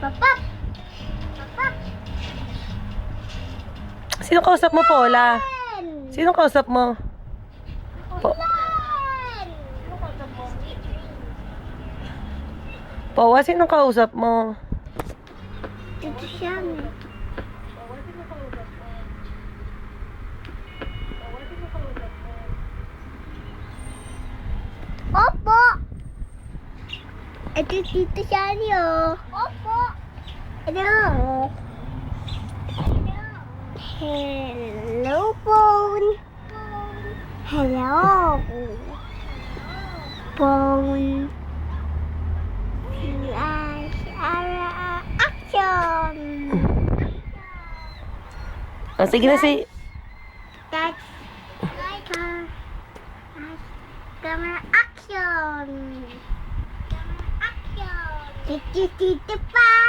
Papap! Papap! Sino kausap mo, Paula? Sino kausap mo? Paula, sino kausap mo? Ito siya. Opo! Ito dito siya niyo. Opo! Hello! Hello, phone! Hello! Phone! Action! Oh, sige na si... That's camera action! Camera action! Titi pa!